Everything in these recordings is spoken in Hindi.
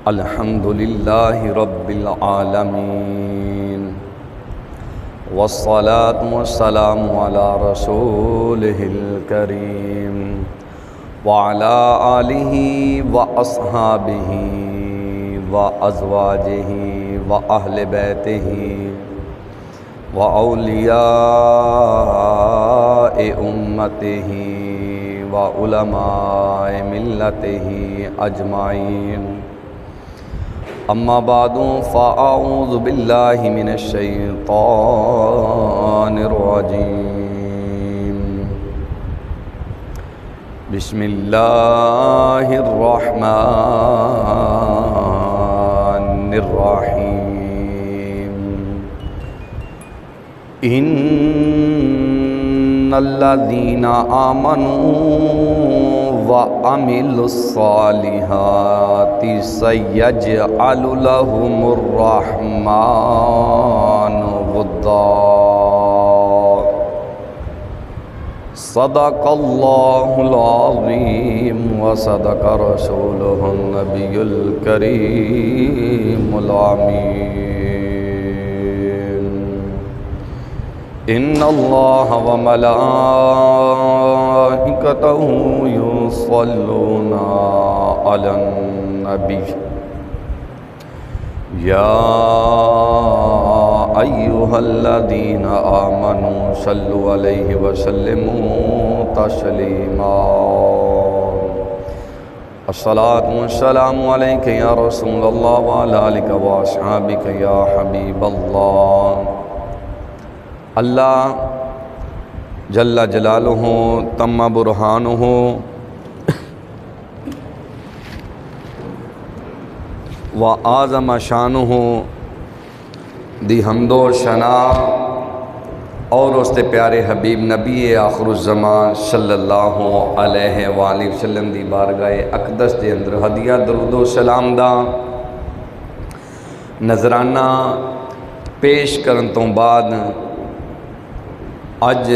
अल्हम्दुलिल्लाहि रब्बिल आलमीन वस्सलातु वस्सलामु अला रसूलिहिल करीम व अला आलिहि व अस्हाबिहि व अज़वाजिहि व अहले बैतिहि व औलियाए उम्मतिहि व उलमाए मिल्लतिहि अजमाइन। अम्मा बादु फ़अऊज़ु बिल्लाहि मिनश शैतानिर रजीम। बिस्मिल्लाहिर रहमानिर रहीम। इन्नल्लज़ीना आमनू व अमिलुस्सालिहाति सयजअलु लहुमुर रहमानु वुद्दा। सदक़ल्लाहुल अज़ीम व सदक़ रसूलुहुन नबियुल करीमुल अमीन। इन्नल्लाह व मलाइकतहु युसल्लूना अलन नबी या अय्युहल्लज़ीना आमनू सल्लु अलैहि व सल्लिमू तस्लीमा। अस्सलातु वस्सलामु अलैका या रसूलल्लाह व अला आलिका व अस्हाबिका या हबीबल्लाह। अल्लाह जल्ला जलालुहु तम्मा बुरहानुहु व आज़म शानुहु दी हम्दो शना और उसके प्यारे हबीब नबी आखिरुज़्ज़मान सल्लल्लाहु अलैहि वसल्लम दी बारगाह अक़दस के अंदर हदिया दरूदो सलाम दा नजराना पेश करन तो बाद अज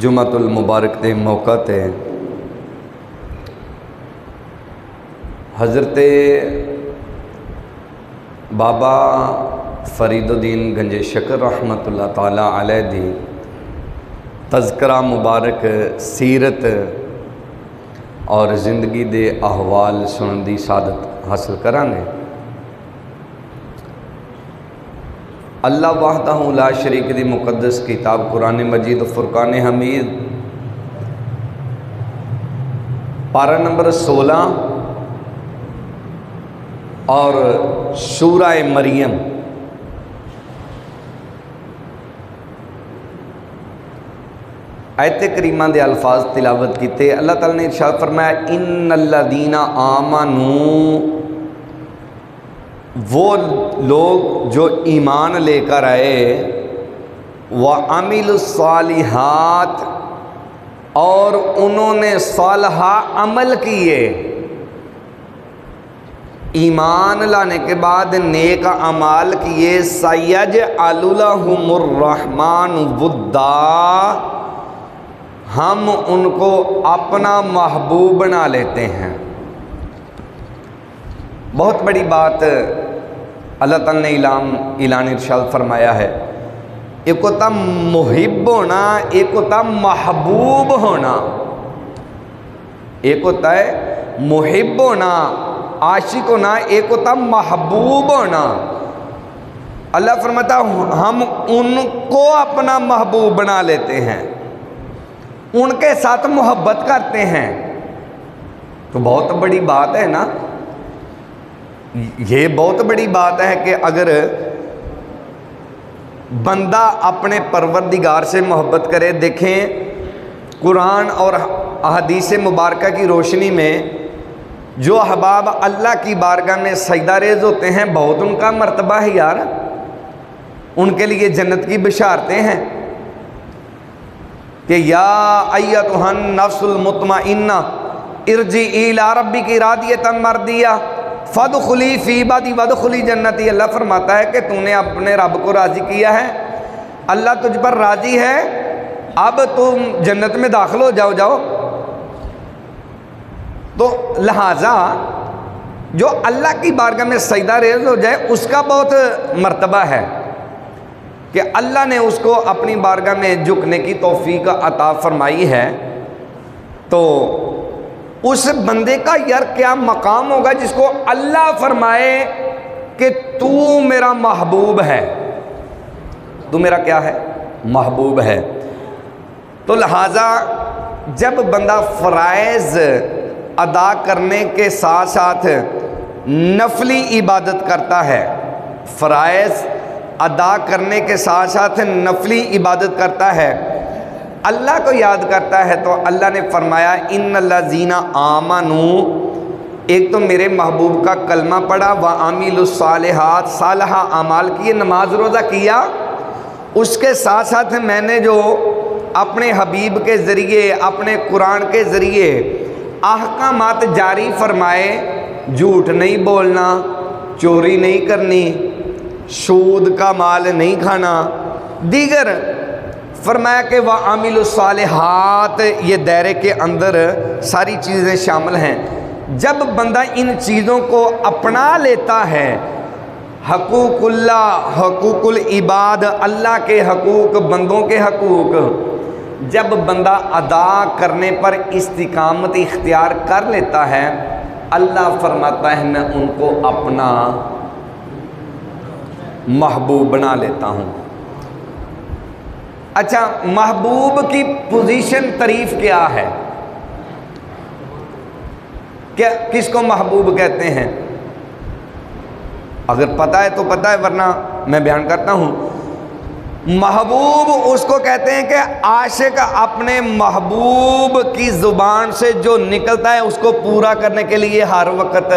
जुमतुल मुबारक के मौका ते हज़रत बाबा फरीदुद्दीन गंजे शकर रहमतुल्लाह ताला अलैह दी तज़किरा मुबारक सीरत और ज़िंदगी दे अहवाल सुनने की सादत हासिल करांगे। अल्लाह वहदहु ला शरीक दी मुक़द्दस किताब कुरान मजीद फ़ुरक़ान हमीद पारा नंबर 16 और सूरा मरियम आयत करीमा दे अल्फाज तिलावत किते। अल्लाह ताला ने इरशाद फरमाया इन्नल्लज़ीना आमनू, वो लोग जो ईमान लेकर आए, व अमिलुस्सालिहात और उन्होंने सालहा अमल किए। ईमान लाने के बाद नेक अमाल किए। सयजअलु लहुमुर रहमान वुद्दा, हम उनको अपना महबूब बना लेते हैं। बहुत बड़ी बात अल्लाह ताला ने ऐलान इरशाद फरमाया है। एक होता मुहिब होना, एक होता महबूब होना। एक होता है मुहिब होना, आशिक होना, एक होता महबूब होना। अल्लाह फरमाता हम उनको अपना महबूब बना लेते हैं, उनके साथ मोहब्बत करते हैं। तो बहुत बड़ी बात है ना, ये बहुत बड़ी बात है कि अगर बंदा अपने परवरदिगार से मोहब्बत करे। देखें कुरान और अहदीस मुबारक की रोशनी में जो अहबाब अल्लाह की बारगाह में सजदा रेज़ होते हैं, बहुत उनका मर्तबा है यार। उनके लिए जन्नत की बशारतें हैं कि या अय्यतुहन नफ्सुल मुतमइन्ना इरजी इला रब्बिकी रादियतन मर्दिया फदखुली फी इबादी वदखुली जन्नती। अल्लाह फरमाता है कि तूने अपने रब को राज़ी किया है, अल्लाह तुझ पर राज़ी है, अब तुम जन्नत में दाखिल हो जाओ। तो लिहाजा जो अल्लाह की बारगाह में सजदा रेज़ हो जाए उसका बहुत मर्तबा है कि अल्लाह ने उसको अपनी बारगाह में झुकने की तौफीक अता फरमाई है। तो उस बंदे का यार क्या मकाम होगा जिसको अल्लाह फरमाए कि तू मेरा महबूब है, तू मेरा क्या है, महबूब है। तो लिहाजा जब बंदा फ़राइज़ अदा करने के साथ साथ नफली इबादत करता है, फ़राइज़ अदा करने के साथ साथ नफली इबादत करता है, अल्लाह को याद करता है, तो अल्लाह ने फरमाया इन्नल्लज़ीना आमनू, एक तो मेरे महबूब का कलमा पढ़ा, व आमिलुस्सालिहात, सालहा अमाल किए, नमाज रोज़ा किया, उसके साथ साथ मैंने जो अपने हबीब के ज़रिए, अपने कुरान के ज़रिए अहकामात जारी फरमाए, झूठ नहीं बोलना, चोरी नहीं करनी, सूद का माल नहीं खाना, दीगर फरमाया कि वह आमिलुस्सालिहात, ये दायरे के अंदर सारी चीज़ें शामिल हैं। जब बंदा इन चीज़ों को अपना लेता है, हकूकुल्लाह, हकूकुल इबाद, अल्लाह के हकूक, बंदों के हकूक जब बंदा अदा करने पर इस्तिकामत इख्तियार कर लेता है, अल्लाह फरमाता है मैं उनको अपना महबूब बना लेता हूँ। अच्छा, महबूब की पोजीशन तारीफ क्या है, क्या किसको महबूब कहते हैं? अगर पता है तो पता है, वरना मैं बयान करता हूँ। महबूब उसको कहते हैं कि आशिक अपने महबूब की ज़ुबान से जो निकलता है उसको पूरा करने के लिए हर वक्त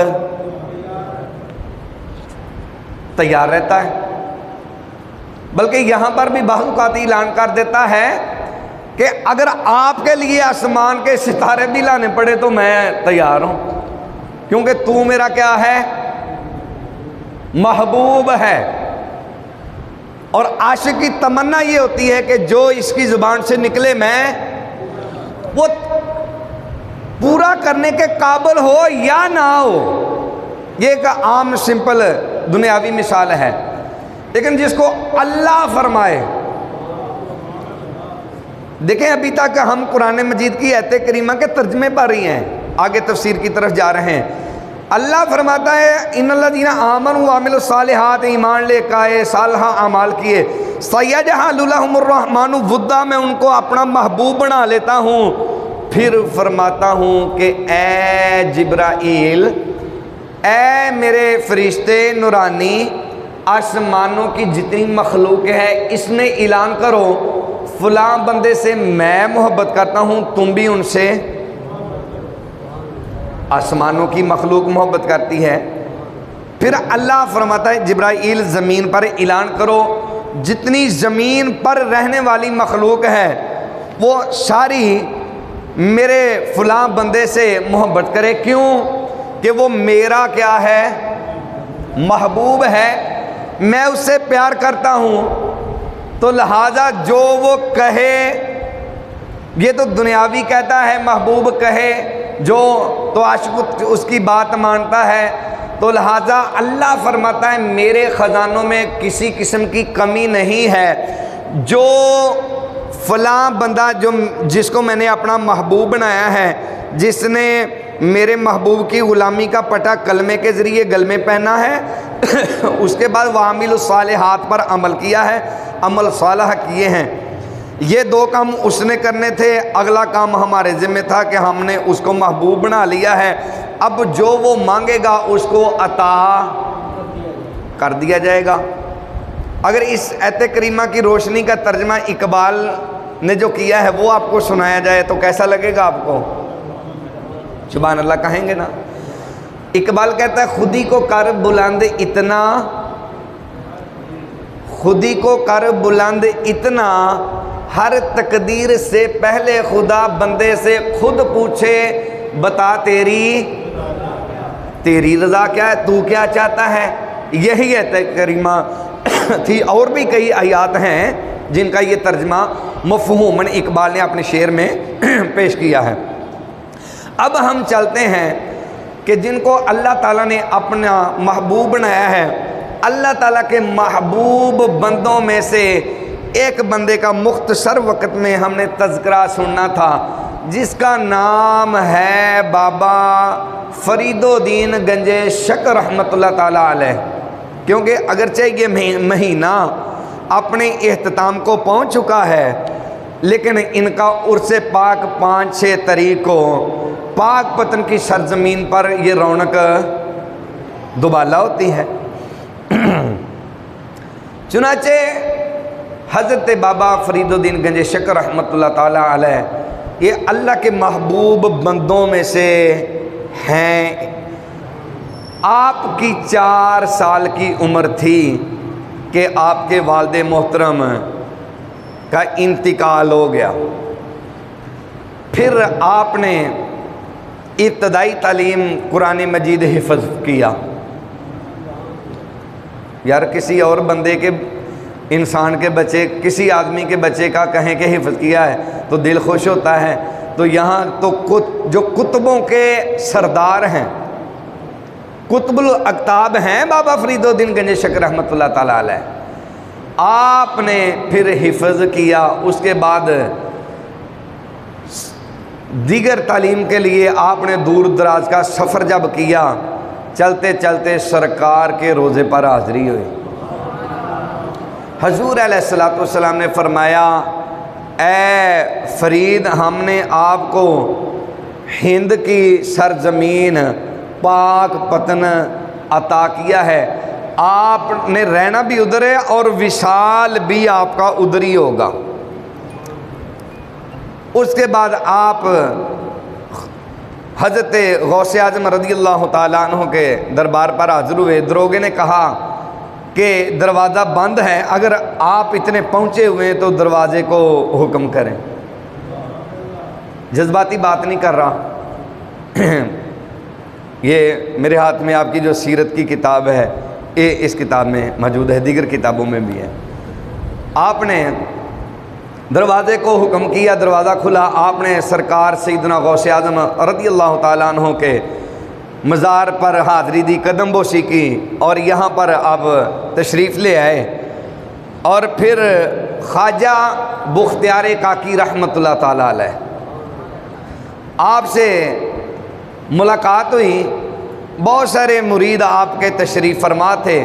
तैयार रहता है। बल्कि यहाँ पर भी बहुत ऐलान कर देता है कि अगर आपके लिए आसमान के सितारे भी लाने पड़े तो मैं तैयार हूँ, क्योंकि तू मेरा क्या है, महबूब है। और आशिक की तमन्ना ये होती है कि जो इसकी ज़ुबान से निकले मैं वो पूरा करने के काबिल हो या ना हो। ये एक आम सिंपल दुनियावी मिसाल है, लेकिन जिसको अल्लाह फरमाए। देखें, अभी तक हम कुरान मजीद की आयत करीमा के तर्जमे पढ़ रही हैं, आगे तफसीर की तरफ जा रहे हैं। अल्लाह फरमाता है इन्नल्लज़ीना आमनू व अमिलुस्सालिहात, ईमान लेकर आए, सालहा अमाल किए, सयजअलु लहुमुर रहमानु वुद्दा, मैं उनको अपना महबूब बना लेता हूँ। फिर फरमाता हूँ कि ए जिब्राइल, ए मेरे फरिश्ते नूरानी, आसमानों की जितनी मखलूक है इसमें ऐलान करो फ़लाँ बंदे से मैं मोहब्बत करता हूँ, तुम भी उनसे। आसमानों की मखलूक मोहब्बत करती है। फिर अल्लाह फरमाता है जिब्राइल ज़मीन पर ऐलान करो, जितनी ज़मीन पर रहने वाली मखलूक है वो सारी मेरे फ़लाँ बंदे से मोहब्बत करे। क्यों? कि वो मेरा क्या है, महबूब है, मैं उससे प्यार करता हूँ। तो लिहाजा जो वो कहे, ये तो दुनियावी कहता है महबूब कहे, जो तो आशिक उसकी बात मानता है। तो लिहाजा अल्लाह फरमाता है मेरे ख़जानों में किसी किस्म की कमी नहीं है। जो फ़लाँ बंदा जो जिसको मैंने अपना महबूब बनाया है, जिसने मेरे महबूब की ग़ुलामी का पटा कलमे के ज़रिए गल में पहना है उसके बाद वामिलुस्सालिहात पर अमल किया है, अमल सालह किए हैं। ये दो काम उसने करने थे, अगला काम हमारे ज़िम्मे था कि हमने उसको महबूब बना लिया है। अब जो वो मांगेगा उसको अता कर दिया जाएगा। अगर इस आयत करीमा की रोशनी का तर्जमा इकबाल ने जो किया है वो आपको सुनाया जाए तो कैसा लगेगा आपको? सुभान अल्लाह कहेंगे ना। इकबाल कहता है खुदी को कर बुलंद इतना, खुदी को कर बुलंद इतना, हर तकदीर से पहले खुदा बंदे से खुद पूछे बता तेरी रज़ा क्या है, तू क्या चाहता है। यही आयत करीमा थी। और भी कई आयात हैं जिनका ये तर्जमा मफ़हूमन इकबाल ने अपने शेर में पेश किया है। अब हम चलते हैं कि जिनको अल्लाह ताला ने अपना महबूब बनाया है, अल्लाह ताला के महबूब बंदों में से एक बंदे का मुख्तसर वक़्त में हमने तज़किरा सुनना था, जिसका नाम है बाबा फरीदुद्दीन गंजे शक रहमतुल्लाह ताला अलैह। क्योंकि अगरचे ये महीना अपने इख्तिताम को पहुंच चुका है, लेकिन इनका उर्स पाक 5-6 तारीख को पाक पतन की सरजमीन पर ये रौनक दुबाला होती है। चुनाचे हज़रत बाबा फरीदुद्दीन गंजे शक रहमतुल्लाह ताला अलैह ये अल्लाह के महबूब बंदों में से हैं। आपकी 4 साल की उम्र थी कि आपके वालिद मोहतरम का इंतकाल हो गया। फिर आपने इब्तदाई तालीम कुरान मजीद हिफ़्ज़ किया। यार किसी और बंदे के, इंसान के बच्चे, किसी आदमी के बच्चे का कहें कि हिफ़्ज़ किया है तो दिल खुश होता है। तो यहाँ तो जो कुतुबों के सरदार हैं, कुतुबुल अक्ताब हैं बाबा फरीदुद्दीन गंजे शक रहमतुल्लाह ताला अलैह, आपने फिर हिफ़्ज़ किया। उसके बाद दीगर तालीम के लिए आपने दूर दराज का सफ़र जब किया, चलते चलते सरकार के रोज़े पर हाज़िरी हुई। हजूर अलैहिस्सलातु वस्सलाम ने फरमाया, ए फरीद, हमने आपको हिंद की सरजमीन पाक पतन अता किया है, आपने रहना भी उधर है और विशाल भी आपका उधर ही होगा। उसके बाद आप हज़रत गौसे आज़म रज़ियल्लाहु ताला अन्हु के दरबार पर हाज़िर हुए। दरोगे ने कहा कि दरवाज़ा बंद है, अगर आप इतने पहुँचे हुए हैं तो दरवाज़े को हुक्म करें। जज्बाती बात नहीं कर रहा। ये मेरे हाथ में आपकी जो सीरत की किताब है, ये इस किताब में मौजूद है, दीगर किताबों में भी है। आपने दरवाज़े को हुक्म किया, दरवाज़ा खुला। आपने सरकार सैयदना गौसे आज़म रज़ियल्लाहु ताला अन्हु के मज़ार पर हाज़िरी दी, कदम बोशी की और यहाँ पर अब तशरीफ़ ले आए। और फिर ख्वाजा बुख्तियार काकी रहमतुल्लाह ताला अलैह आपसे मुलाकात हुई। बहुत सारे मुरीद आपके तशरीफ़ फरमा थे,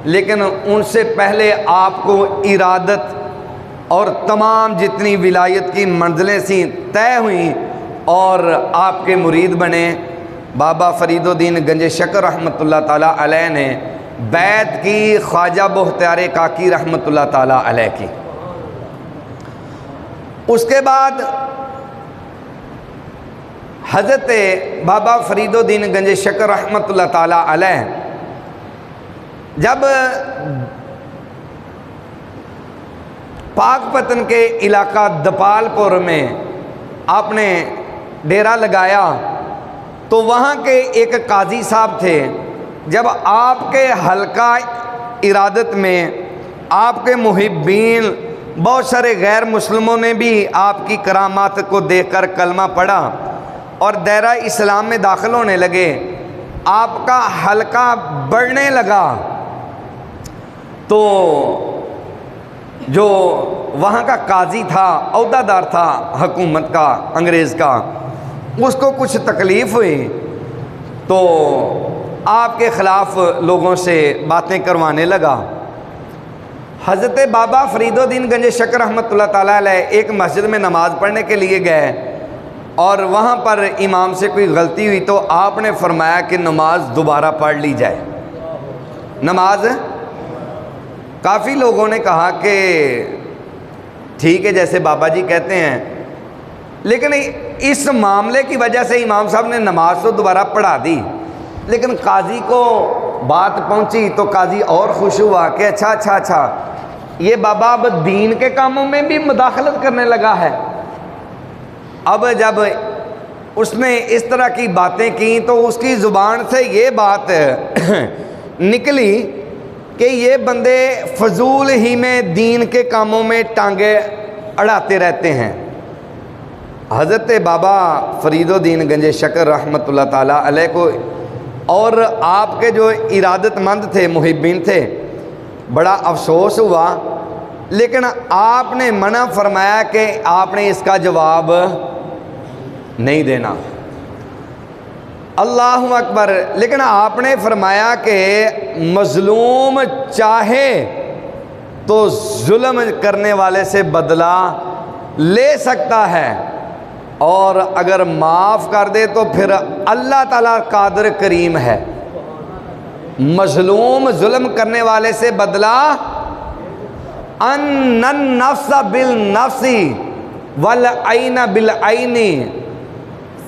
लेकिन उनसे पहले आपको इरादत और तमाम जितनी विलायत की मंजिलें सी तय हुई और आपके मुरीद बने। बाबा फरीदुद्दीन गंजे शक रहमतुल्लाह ताला अलैह ने बैत की ख्वाजा बुख्तियार काकी रहमतुल्लाह ताला अलैह की। उसके बाद हज़रत बाबा फरीदुद्दीन गंजे शक रहमतुल्लाह ताला अलैह जब पाकपतन के इलाका दपालपुर में आपने डेरा लगाया, तो वहाँ के एक काजी साहब थे। जब आपके हल्का इरादत में आपके मुहिब्बीन, बहुत सारे गैर मुस्लिमों ने भी आपकी करामात को देखकर कलमा पढ़ा और दायरा इस्लाम में दाखिल होने लगे, आपका हल्का बढ़ने लगा, तो जो वहाँ का काजी था, औहदादार था हुकूमत का, अंग्रेज़ का, उसको कुछ तकलीफ़ हुई तो आपके ख़िलाफ़ लोगों से बातें करवाने लगा। हज़रत बाबा फरीदुद्दीन गंजे शक रहमतुल्लाह ताला अलैह एक मस्जिद में नमाज़ पढ़ने के लिए गए और वहाँ पर इमाम से कोई गलती हुई तो आपने फरमाया कि नमाज दोबारा पढ़ ली जाए। नमाज, काफ़ी लोगों ने कहा कि ठीक है जैसे बाबा जी कहते हैं, लेकिन इस मामले की वजह से इमाम साहब ने नमाज तो दोबारा पढ़ा दी, लेकिन काजी को बात पहुंची तो काजी और खुश हुआ कि अच्छा, ये बाबा अब दीन के कामों में भी मुदाखलत करने लगा है। अब जब उसने इस तरह की बातें की तो उसकी ज़ुबान से ये बात निकली कि ये बंदे फजूल ही में दीन के कामों में टांगे अड़ाते रहते हैं। हज़रत बाबा फरीदुद्दीन गंजे शक रहमतुल्लाह ताला अलैह को और आपके जो इरादतमंद थे, मुहिब्बीन थे, बड़ा अफसोस हुआ, लेकिन आपने मना फरमाया कि आपने इसका जवाब नहीं देना। अल्लाहु अकबर। लेकिन आपने फरमाया कि मज़लूम चाहे तो जुल्म करने वाले से बदला ले सकता है, और अगर माफ़ कर दे तो फिर अल्लाह ताला कादिर करीम है। मज़लूम जुल्म करने वाले से बदला, अन नफ्स बिल नफ्सी वल ऐन बिल ऐनी,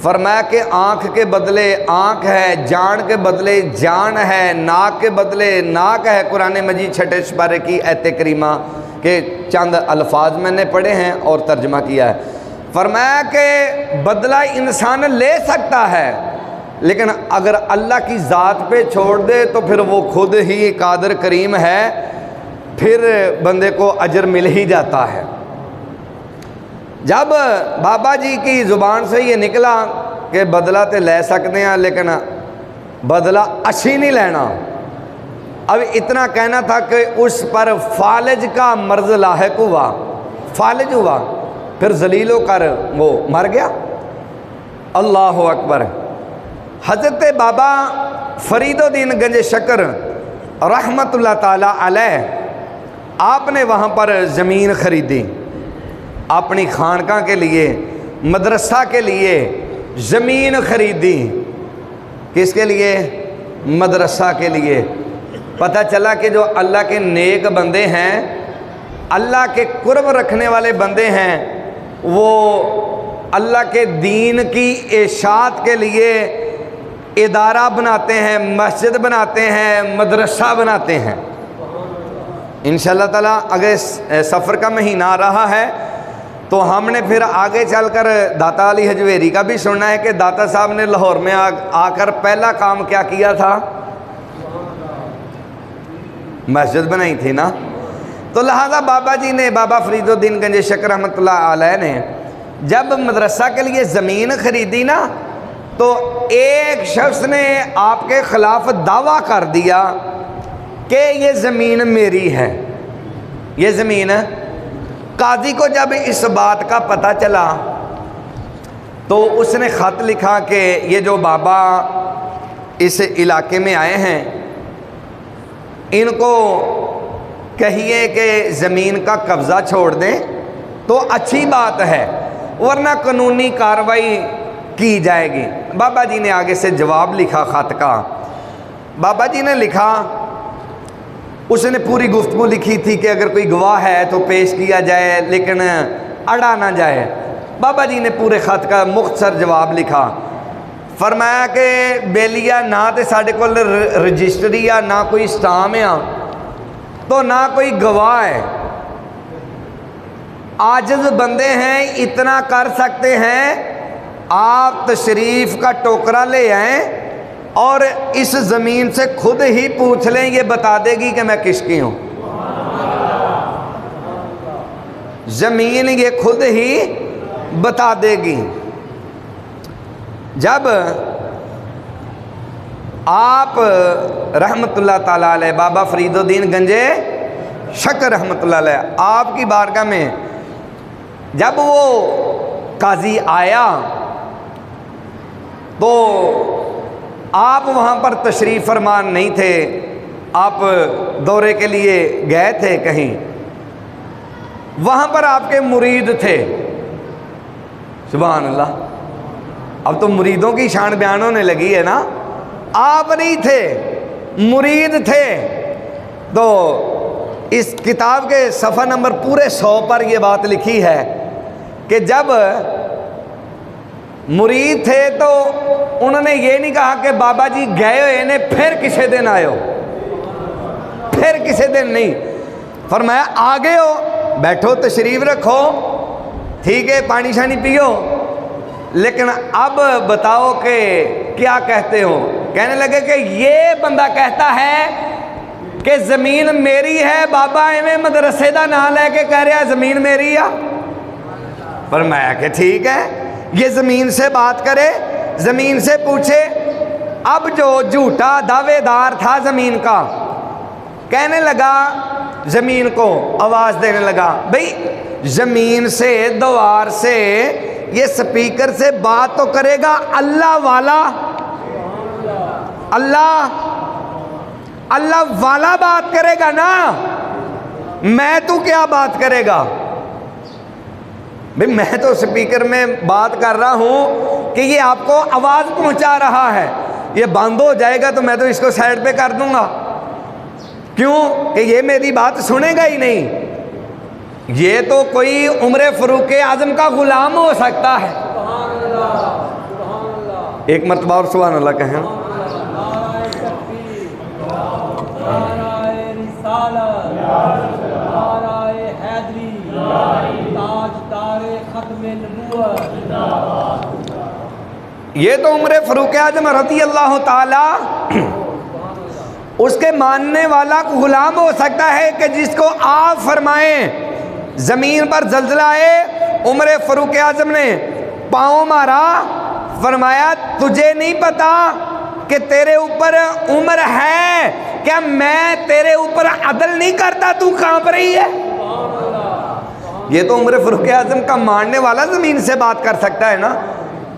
फरमाया कि आँख के बदले आँख है, जान के बदले जान है, नाक के बदले नाक है। कुरान मजीद छठे पारे की आयत करीमा के चंद अल्फाज मैंने पढ़े हैं और तर्जमा किया है। फरमाया कि बदला इंसान ले सकता है, लेकिन अगर अल्लाह की ज़ात पे छोड़ दे तो फिर वो खुद ही कादिर करीम है, फिर बंदे को अजर मिल ही जाता है। जब बाबा जी की ज़ुबान से ये निकला कि बदला तो ले सकते हैं लेकिन बदला अच्छी नहीं लेना, अब इतना कहना था कि उस पर फालिज का मर्ज लाहिक हुआ, फालिज हुआ, फिर जलील होकर वो मर गया। अल्लाह अकबर। हज़रत बाबा फरीदुद्दीन गंज शकर रहमतुल्लाह ताला अलैह, आपने वहाँ पर ज़मीन ख़रीदी अपनी खानका के लिए, मदरसा के लिए ज़मीन ख़रीदी। किसके लिए? मदरसा के लिए। पता चला कि जो अल्लाह के नेक बंदे हैं, अल्लाह के कुर्ब रखने वाले बंदे हैं, वो अल्लाह के दीन की इशाअत के लिए इदारा बनाते हैं, मस्जिद बनाते हैं, मदरसा बनाते हैं। इंशाअल्लाह ताला अगर सफ़र का महीना आ रहा है तो हमने फिर आगे चलकर दाता अली हजवेरी का भी सुनना है कि दाता साहब ने लाहौर में आकर पहला काम क्या किया था? मस्जिद बनाई थी ना। तो लिहाजा बाबा जी ने, बाबा फरीदुद्दीन गंज शकर रहमतुल्लाह अलैह ने जब मदरसा के लिए ज़मीन ख़रीदी ना, तो एक शख्स ने आपके ख़िलाफ़ दावा कर दिया कि ये ज़मीन मेरी है, ये ज़मीन। काजी को जब इस बात का पता चला तो उसने ख़त लिखा कि ये जो बाबा इस इलाके में आए हैं, इनको कहिए कि ज़मीन का कब्ज़ा छोड़ दें तो अच्छी बात है, वरना कानूनी कार्रवाई की जाएगी। बाबा जी ने आगे से जवाब लिखा ख़त का। बाबा जी ने लिखा, उसने पूरी गुफ्तगू लिखी थी कि अगर कोई गवाह है तो पेश किया जाए, लेकिन अड़ा ना जाए। बाबा जी ने पूरे ख़त का मुख्तसर जवाब लिखा। फरमाया कि बेलिया ना तो साढ़े को रजिस्ट्री आ, ना कोई स्टाम आ, तो ना कोई गवाह है। आजिज़ बंदे हैं, इतना कर सकते हैं, आप तशरीफ़ का टोकरा ले आएँ और इस ज़मीन से खुद ही पूछ लें, ये बता देगी कि मैं किसकी हूँ। ज़मीन ये खुद ही बता देगी। जब आप रहमतुल्लाह ताला अलैह, बाबा फरीदुद्दीन गंजे शकर रहमतुल्लाह अलैह, आपकी बारगाह में जब वो काजी आया तो आप वहाँ पर तशरीफ़ फरमान नहीं थे, आप दौरे के लिए गए थे कहीं, वहाँ पर आपके मुरीद थे। सुभान अल्लाह। अब तो मुरीदों की शान बयान होने लगी है ना। आप नहीं थे, मुरीद थे। तो इस किताब के सफ़ा नंबर पूरे 100 पर यह बात लिखी है कि जब मुरीद थे तो उन्होंने ये नहीं कहा कि बाबा जी गए हुए ने फिर किसी दिन आयो, फिर किसी दिन नहीं। फरमाया आ गए हो, बैठो, तशरीफ़ रखो, ठीक है, पानी शानी पियो, लेकिन अब बताओ कि क्या कहते हो। कहने लगे कि ये बंदा कहता है कि ज़मीन मेरी है, बाबा एवं मदरसे का नाम लैके कह रहा ज़मीन मेरी आ। फरमाया कि ठीक है, ये ज़मीन से बात करे, ज़मीन से पूछे। अब जो झूठा दावेदार था ज़मीन का, कहने लगा ज़मीन को, आवाज़ देने लगा, भाई ज़मीन से, दीवार से, ये स्पीकर से बात तो करेगा अल्लाह वाला, अल्लाह वाला बात करेगा ना, मैं तू क्या बात करेगा? भाई मैं तो स्पीकर में बात कर रहा हूं कि ये आपको आवाज़ पहुंचा रहा है, ये बंद हो जाएगा तो मैं तो इसको साइड पे कर दूंगा। क्यों? कि ये मेरी बात सुनेगा ही नहीं। ये तो कोई उम्र फारूक आजम का गुलाम हो सकता है। एक मरतबा और सुभान अल्लाह कहें। ये तो उम्र फारूक आजम रज़ी अल्लाह ताला उसके मानने वाला गुलाम हो सकता है कि जिसको आप फरमाएं ज़मीन पर ज़ल्ज़ला आए, उम्र फारूक आजम ने पाँव मारा, फरमाया तुझे नहीं पता कि तेरे ऊपर उम्र है क्या? मैं तेरे ऊपर अदल नहीं करता, तू कांप रही है। ये तो उम्र फारूक आजम का मानने वाला ज़मीन से बात कर सकता है ना।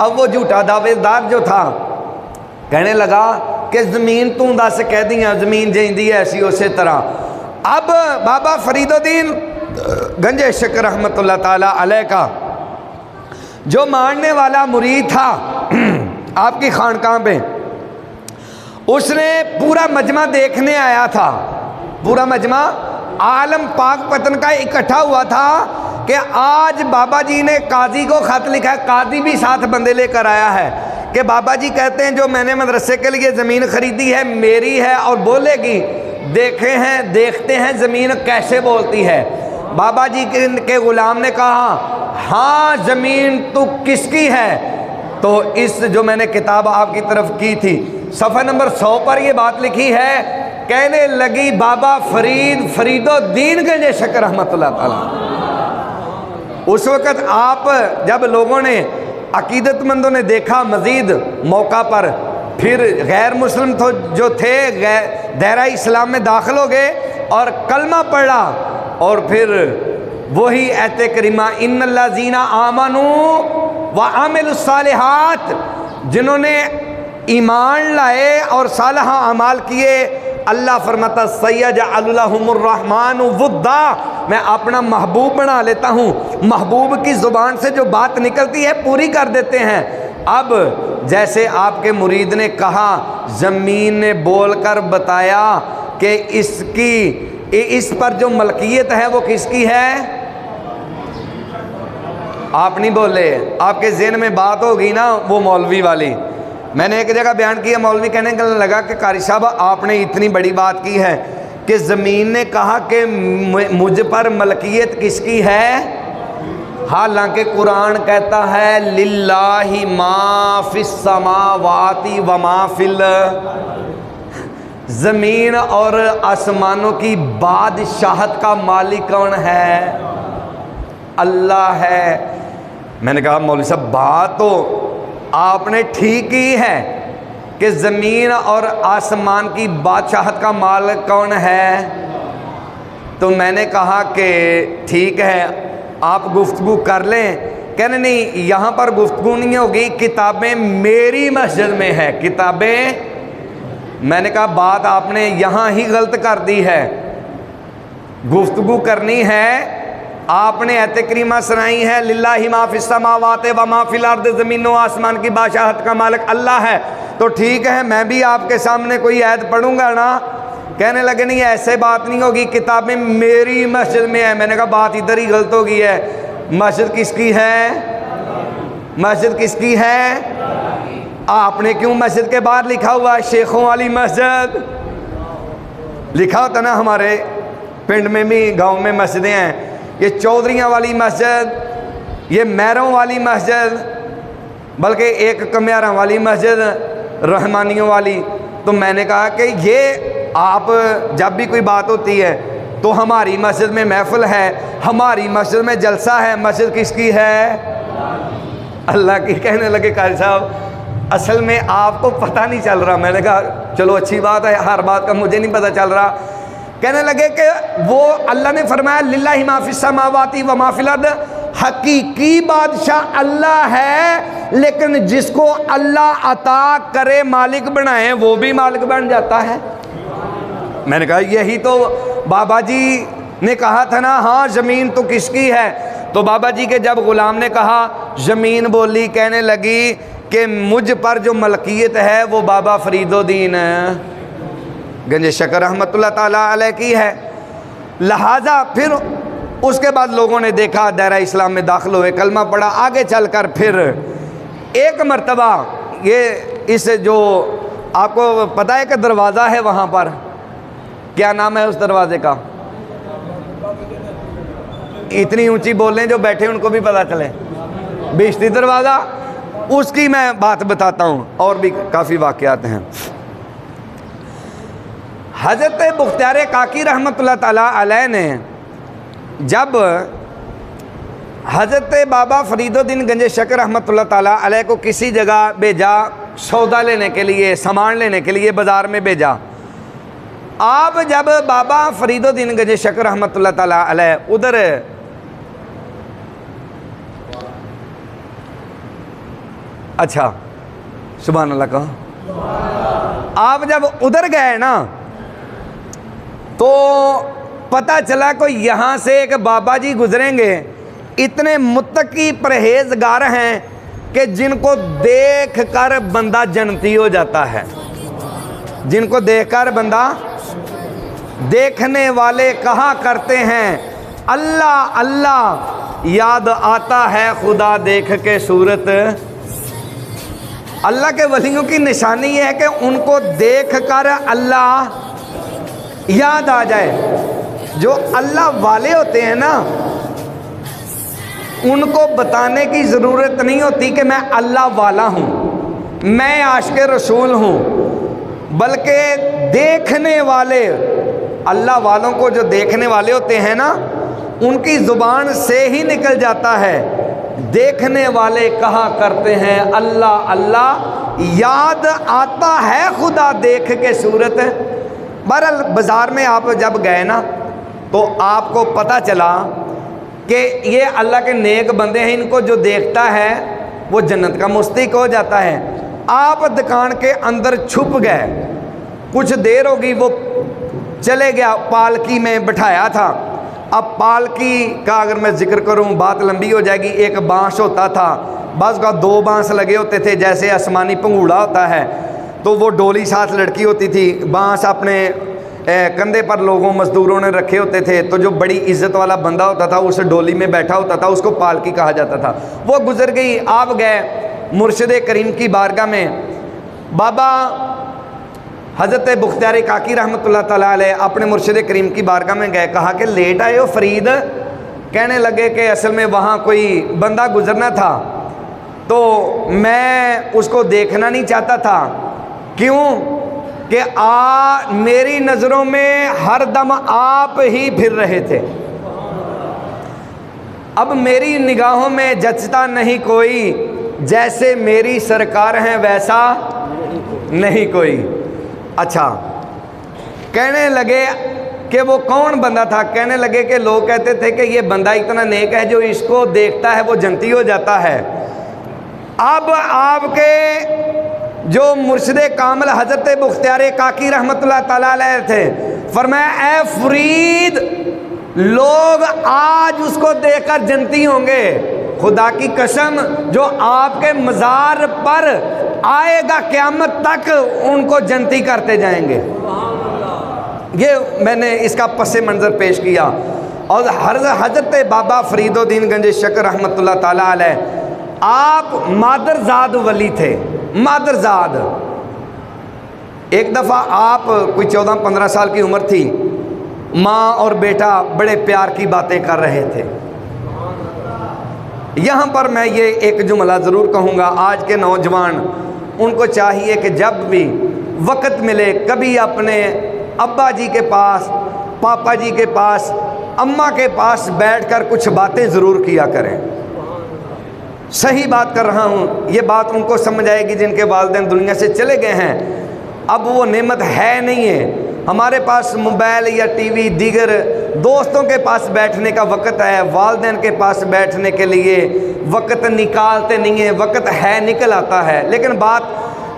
अब वो झूठा दावेदार जो था कहने लगा कि ज़मीन तू दस कह दियाँ, ज़मीन जैंदी है ऐसी उस तरह। अब बाबा फरीदुद्दीन गंजे शक रहमतुल्लाह ताला अलैह का जो मानने वाला मुरीद था आपकी खानकाह पे, उसने पूरा मजमा देखने आया था। पूरा मजमा आलम पाक पतन का इकट्ठा हुआ था कि आज बाबा जी ने काजी को ख़त लिखा है। काजी भी साथ बंदे लेकर आया है कि बाबा जी कहते हैं जो मैंने मदरसे के लिए ज़मीन ख़रीदी है मेरी है और बोलेगी। देखते हैं ज़मीन कैसे बोलती है। बाबा जी के ग़ुलाम ने कहा हाँ ज़मीन तो किसकी है? तो इस जो मैंने किताब आपकी तरफ की थी सफ़ा नंबर 100 पर ये बात लिखी है। कहने लगी बाबा फरीदुद्दीन गंजे शक रहमतुल्लाह ताला। उस वक़्त आप जब लोगों ने अकीदतमंदों ने देखा मज़ीद मौका पर, फिर गैर मुस्लिम तो जो थे दायरा इस्लाम में दाखिल हो गए और कलमा पढ़ा, और फिर वही आयत करीमा इन्नल्लाज़ीना आमनू व आमिलुस्सालिहात, जिन्होंने ईमान लाए और सालह अमाल किए, अल्लाह फरमाता सयजअलुलहुमुर रहमान वुद्दा, मैं अपना महबूब बना लेता हूँ। महबूब की ज़ुबान से जो बात निकलती है पूरी कर देते हैं। अब जैसे आपके मुरीद ने कहा, ज़मीन ने बोलकर बताया कि इस पर जो मलकियत है वो किसकी है। आप नहीं बोले, आपके ज़हन में बात होगी ना वो मौलवी वाली। मैंने एक जगह बयान किया, मौलवी कहने लगा कि कारी साहब आपने इतनी बड़ी बात की है कि ज़मीन ने कहा कि मुझ पर मलकियत किसकी है, हालांकि कुरान कहता है लिल्लाहि मा फिस समावाति व मा फिल, ज़मीन और आसमानों की बादशाहत का मालिक कौन है? अल्लाह है। मैंने कहा मौलवी साहब बात तो आपने ठीक ही है कि ज़मीन और आसमान की बादशाहत का मालिक कौन है। तो मैंने कहा कि ठीक है आप गुफ्तगू कर लें। कहने नहीं, यहाँ पर गुफ्तगू नहीं होगी, किताबें मेरी मस्जिद में है, किताबें। मैंने कहा बात आपने यहाँ ही गलत कर दी है। गुफ्तगू करनी है, आपने आयत करीमा सुनाई है लिल्लाहि मा फिस समावाति व मा फिल अर्द, ज़मीन व आसमान की बादशाहत का मालिक अल्लाह है। तो ठीक है मैं भी आपके सामने कोई आयत पढ़ूंगा ना। कहने लगे नहीं ऐसे बात नहीं होगी, किताबें मेरी मस्जिद में है। मैंने कहा बात इधर ही गलत हो गई है। मस्जिद किसकी है? मस्जिद किसकी है? आपने क्यों मस्जिद के बाहर लिखा हुआ है शेखों वाली मस्जिद? लिखा होता ना, हमारे पिंड में भी गांव में मस्जिदें हैं, ये चौधरियाँ वाली मस्जिद, ये मैरों वाली मस्जिद, बल्कि एक कम्यारा वाली मस्जिद, रहमानियों वाली। तो मैंने कहा कि ये आप जब भी कोई बात होती है तो हमारी मस्जिद में महफिल है, हमारी मस्जिद में जलसा है, मस्जिद किसकी है? अल्लाह की। कहने लगे कारी साहब असल में आपको पता नहीं चल रहा। मैंने कहा चलो अच्छी बात है, हर बात का मुझे नहीं पता चल रहा। कहने लगे कि वो अल्लाह ने फरमाया लिल्लाहि मा फिस समावाति व मा फिल अर्द, हकीकी बादशाह अल्लाह है, लेकिन जिसको अल्लाह अता करे मालिक बनाए वो भी मालिक बन जाता है। मैंने कहा यही तो बाबा जी ने कहा था ना, हाँ ज़मीन तो किसकी है। तो बाबा जी के जब गुलाम ने कहा, ज़मीन बोली, कहने लगी कि मुझ पर जो मलकियत है वो बाबा फरीदुद्दीन गंज शकर रहमतुल्लाह ताला अलैह की है। लिहाजा फिर उसके बाद लोगों ने देखा, दायरा इस्लाम में दाखिल हुए, कलमा पढ़ा। आगे चलकर फिर एक मर्तबा ये इस जो आपको पता है कि दरवाज़ा है वहाँ पर, क्या नाम है उस दरवाजे का? इतनी ऊंची बोल रहे जो बैठे उनको भी पता चले, बिश्ती दरवाज़ा। उसकी मैं बात बताता हूँ, और भी काफ़ी वाक़यात हैं। हज़रत बुख्तियार काकी रहमतुल्लाह ताला अलैह ने जब हज़रत बाबा फरीदुद्दीन गंज शकर रहमतुल्लाह ताला अलैह को किसी जगह भेजा, सौदा लेने के लिए, सामान लेने के लिए बाज़ार में भेजा। आप जब बाबा फरीदुद्दीन गंज शकर रहमतुल्लाह ताला अलैह उधर अच्छा सुभान अल्लाह कहो, आप जब उधर गए ना तो पता चला कोई यहाँ से एक बाबा जी गुजरेंगे, इतने मुत्तकी परहेजगार हैं कि जिनको देख कर बंदा जन्नती हो जाता है। जिनको देखकर बंदा, देखने वाले कहा करते हैं अल्लाह अल्लाह, याद आता है खुदा देख के सूरत। अल्लाह के वलियों की निशानी है कि उनको देख कर अल्लाह याद आ जाए। जो अल्लाह वाले होते हैं ना, उनको बताने की ज़रूरत नहीं होती कि मैं अल्लाह वाला हूँ, मैं आशिक़ रसूल हूँ, बल्कि देखने वाले, अल्लाह वालों को जो देखने वाले होते हैं ना, उनकी ज़ुबान से ही निकल जाता है, देखने वाले कहा करते हैं अल्लाह अल्लाह, याद आता है खुदा देख के सूरत। बहरहाल बाज़ार में आप जब गए ना तो आपको पता चला कि ये अल्लाह के नेक बंदे हैं, इनको जो देखता है वो जन्नत का मुस्तहिक हो जाता है। आप दुकान के अंदर छुप गए, कुछ देर होगी, वो चले गया, पालकी में बिठाया था। अब पालकी का अगर मैं जिक्र करूं बात लंबी हो जाएगी। एक बांस होता था, बस का 2 बांस लगे होते थे, जैसे आसमानी पंगूड़ा होता है, तो वो डोली साथ लड़की होती थी। बांस अपने कंधे पर लोगों मज़दूरों ने रखे होते थे, तो जो बड़ी इज़्ज़त वाला बंदा होता था उस डोली में बैठा होता था, उसको पालकी कहा जाता था। वो गुजर गई। आप गए मुर्शिद करीम की बारगाह में, बाबा हज़रत बुख्तियार काकी रहमतुल्लाह ताला अलैह अपने मुर्शिद करीम की बारगाह में गए। कहा कि लेट आए हो फरीद? कहने लगे कि असल में वहाँ कोई बंदा गुजरना था, तो मैं उसको देखना नहीं चाहता था। क्यों? कि मेरी नज़रों में हर दम आप ही फिर रहे थे। अब मेरी निगाहों में जचता नहीं कोई, जैसे मेरी सरकार हैं वैसा नहीं कोई। अच्छा, कहने लगे कि वो कौन बंदा था? कहने लगे कि लोग कहते थे कि ये बंदा इतना नेक है, जो इसको देखता है वो जन्नती हो जाता है। अब आपके जो मुर्शिद कामिल हज़रत बुख्तियार काकी रहमतुल्लाह ताला अलैह थे, फरमाया ए फरीद, लोग आज उसको देखकर जन्नती होंगे। खुदा की कसम, जो आपके मज़ार पर आएगा क़यामत तक उनको जन्नती करते जाएंगे। ये मैंने इसका पस मंज़र पेश किया। और हज़रत बाबा फरीदुद्दीन गंज शकर रहमतुल्लाह ताला अलैह, आप मादरजाद वली थे, मादरजाद। एक दफ़ा आप कोई 14-15 साल की उम्र थी, माँ और बेटा बड़े प्यार की बातें कर रहे थे। यहाँ पर मैं ये एक जुमला ज़रूर कहूँगा, आज के नौजवान उनको चाहिए कि जब भी वक़्त मिले कभी अपने अब्बा जी के पास, पापा जी के पास, अम्मा के पास बैठकर कुछ बातें ज़रूर किया करें। सही बात कर रहा हूँ, ये बात उनको समझ आएगी जिनके वालिदैन दुनिया से चले गए हैं। अब वो नेमत है नहीं है। हमारे पास मोबाइल या टीवी दीगर दोस्तों के पास बैठने का वक़्त है, वालिदैन के पास बैठने के लिए वक़्त निकालते नहीं है। वक़्त है, निकल आता है। लेकिन बात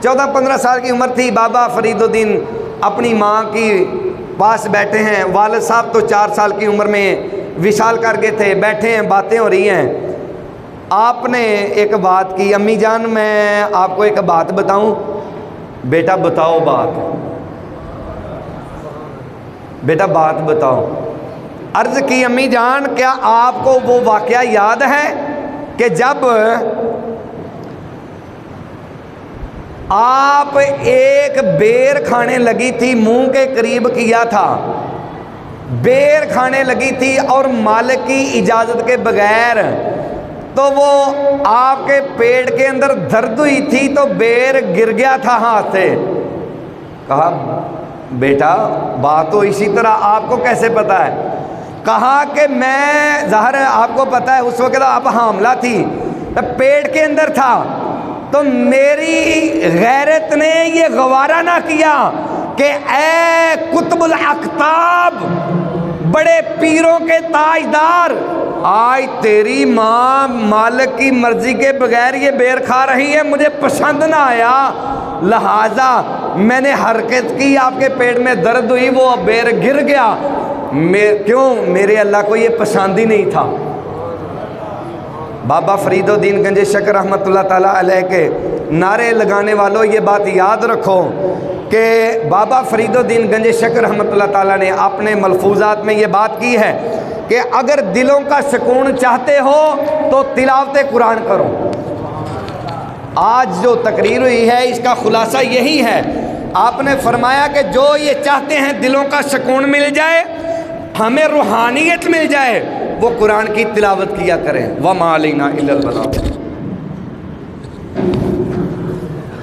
14-15 साल की उम्र थी, बाबा फरीदुद्दीन अपनी माँ की पास बैठे हैं। वालिद साहब तो 4 साल की उम्र में विशाल कर गए थे, बैठे हैं, बातें हो रही हैं। आपने एक बात की, अम्मी जान मैं आपको एक बात बताऊं। बेटा बताओ बात, बेटा बात बताओ। अर्ज़ की अम्मी जान क्या आपको वो वाक़या याद है कि जब आप एक बेर खाने लगी थी, मुंह के करीब किया था, बेर खाने लगी थी और मालिक की इजाज़त के बगैर, तो वो आपके पेट के अंदर दर्द हुई थी तो बेर गिर गया था हाथ से। कहा बेटा बात तो इसी तरह, आपको कैसे पता है? कहा कि मैं, ज़ाहिर है आपको पता है उस वक़्त आप हामला थी, तो पेट के अंदर था, तो मेरी गैरत ने ये गवारा ना किया कि ए कुतुबुल अख्ताब, बड़े पीरों के ताजदार, आज तेरी माँ मालिक की मर्जी के बगैर ये बेर खा रही है, मुझे पसंद ना आया, लिहाजा मैंने हरकत की, आपके पेट में दर्द हुई, वो बेर गिर गया। क्यों? मेरे अल्लाह को ये पसंद ही नहीं था। बाबा फरीदुद्दीन गंज शकर रहमतुल्लाह ताला अलैह के नारे लगाने वालों, ये बात याद रखो कि बाबा फरीदुद्दीन गंज शकर रहमतुल्लाह ताला ने अपने मलफूजात में ये बात की है कि अगर दिलों का सुकून चाहते हो तो तिलावत कुरान करो। आज जो तकरीर हुई है इसका खुलासा यही है। आपने फरमाया कि जो ये चाहते हैं दिलों का सुकून मिल जाए, हमें रूहानियत मिल जाए, वो कुरान की तिलावत किया करें। व मा अलैना इल्लल बलाग।